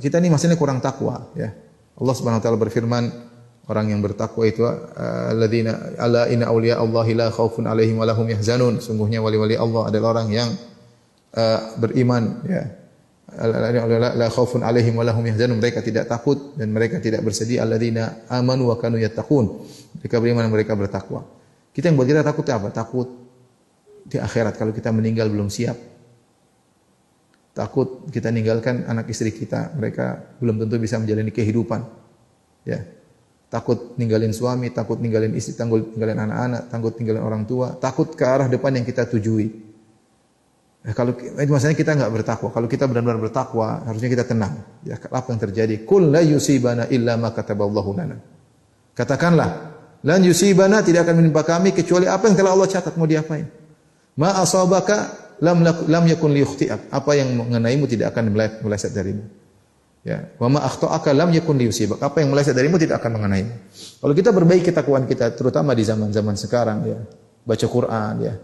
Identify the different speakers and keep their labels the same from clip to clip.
Speaker 1: Kita ini maksudnya kurang takwa, ya. Allah Subhanahu wa taala berfirman, orang yang bertakwa itu alladzina ala inna auliya Allahi la khaufun 'alaihim wa lahum yahzanun. Sungguhnya wali-wali Allah adalah orang yang beriman, ya. La khaufun 'alaihim wa lahum yahzanun. Mereka tidak takut dan mereka tidak bersedih. Alladzina amanu wa kanu yattaqun. Mereka beriman dan mereka bertakwa. Kita yang buat kita takut apa? Takut di akhirat kalau kita meninggal belum siap. Takut kita ninggalkan anak istri kita, mereka belum tentu bisa menjalani kehidupan. Ya. Takut ninggalin suami, takut ninggalin istri, takut ninggalin anak-anak, takut ninggalin orang tua, takut ke arah depan yang kita tujui. Kalau itu maksudnya kita enggak bertakwa. Kalau kita benar-benar bertakwa, harusnya kita tenang. Ya, apa yang terjadi? Qul la yusibana illa ma kataballahu lana. Katakanlah, lan yusibana, tidak akan menimpa kami kecuali apa yang telah Allah catat. Mau diapain? Ma asabaka lam yakun liyukhti'ak. Apa yang mengenaimu tidak akan meleset darimu. Ya, wa ma akhta'aka lam yakun liyusibak. Apa yang meleset darimu tidak akan mengenaimu. Kalau kita perbaiki ketakwaan kita terutama di zaman-zaman sekarang, ya, baca Quran, ya.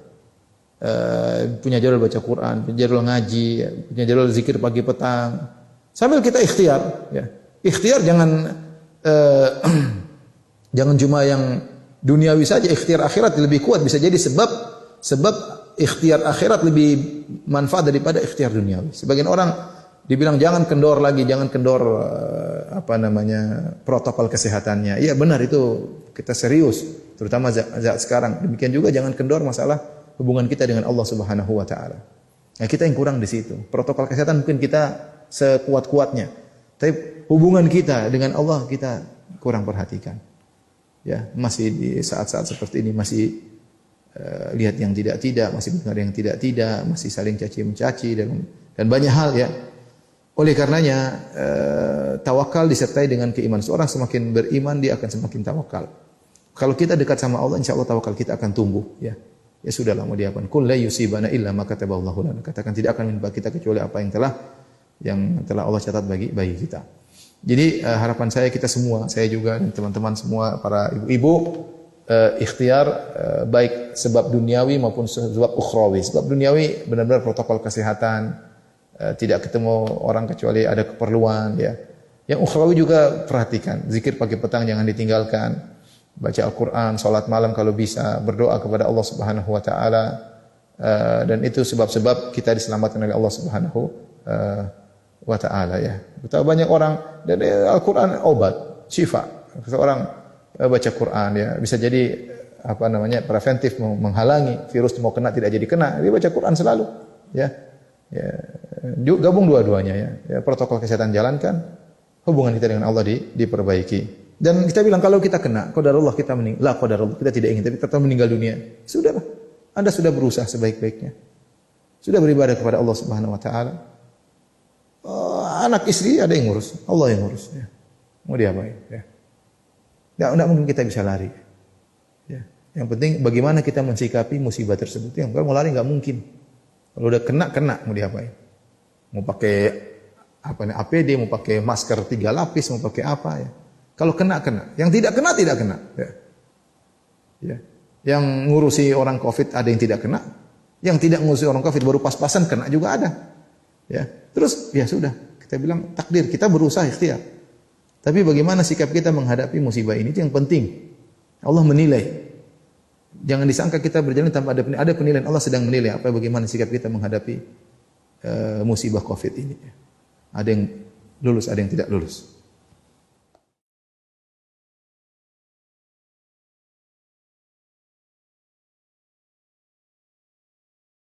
Speaker 1: Punya jadwal baca Quran, punya jadwal ngaji, ya, punya jadwal zikir pagi petang. Sambil kita ikhtiar, ya. Ikhtiar jangan jangan cuma yang duniawi saja, ikhtiar akhirat lebih kuat, bisa jadi sebab ikhtiar akhirat lebih manfaat daripada ikhtiar duniawi. Sebagian orang dibilang jangan kendor lagi, jangan kendor protokol kesehatannya. Iya benar, itu kita serius, terutama saat sekarang. Demikian juga jangan kendor masalah hubungan kita dengan Allah Subhanahu wa taala. Nah, kita yang kurang di situ. Protokol kesehatan mungkin kita sekuat-kuatnya, tapi hubungan kita dengan Allah kita kurang perhatikan. Ya, masih di saat-saat seperti ini masih lihat yang tidak-tidak, masih dengar yang tidak-tidak, masih saling caci mencaci dan banyak hal, ya. Oleh karenanya tawakal disertai dengan keimanan. Seorang semakin beriman dia akan semakin tawakal. Kalau kita dekat sama Allah, insya Allah tawakal kita akan tumbuh, ya. Ya sudahlah, mau diapain? Qul la yusibana illa ma kataballahu lana. Katakan tidak akan menimpa kita kecuali apa yang telah Allah catat bagi kita. Jadi harapan saya kita semua, saya juga dan teman-teman semua para ibu-ibu, ikhtiar baik sebab duniawi maupun sebab ukhrawi. Sebab duniawi benar-benar protokol kesehatan, tidak ketemu orang kecuali ada keperluan, ya. Yang ukhrawi juga perhatikan, zikir pagi petang jangan ditinggalkan, baca Al-Qur'an, salat malam kalau bisa, berdoa kepada Allah Subhanahu wa taala, dan itu sebab-sebab kita diselamatkan oleh Allah Subhanahu wa taala, ya. Betapa banyak orang, dan Al-Qur'an obat, syifa. Seorang baca Quran, ya, bisa jadi preventif, menghalangi virus mau kena tidak jadi kena. Dia baca Quran selalu, ya. Ya, gabung dua-duanya, ya. Ya, protokol kesehatan jalankan, hubungan kita dengan Allah diperbaiki. Dan kita bilang kalau kita kena, qadarullah kita meninggal, la qadarullah kita tidak ingin tapi tetap meninggal dunia. Sudahlah. Anda sudah berusaha sebaik-baiknya. Sudah beribadah kepada Allah Subhanahu wa taala. Anak istri ada yang ngurus, Allah yang ngurus, ya. Mau diapain, ya. Tidak mungkin kita bisa lari. Ya. Yang penting bagaimana kita mensikapi musibah tersebut. Yang kalau mau lari nggak mungkin. Kalau udah kena, mau diapain? Mau pakai APD, mau pakai masker 3 lapis, mau pakai apa, ya. Kalau kena. Yang tidak kena. Ya. Ya. Yang ngurusi orang COVID ada yang tidak kena. Yang tidak ngurusi orang COVID baru pas-pasan kena juga ada. Ya. Terus ya sudah, kita bilang takdir, kita berusaha ikhtiar. Tapi bagaimana sikap kita menghadapi musibah ini, itu yang penting. Allah menilai. Jangan disangka kita berjalan tanpa ada penilaian. Allah sedang menilai bagaimana sikap kita menghadapi musibah COVID ini. Ada yang lulus, ada yang tidak lulus.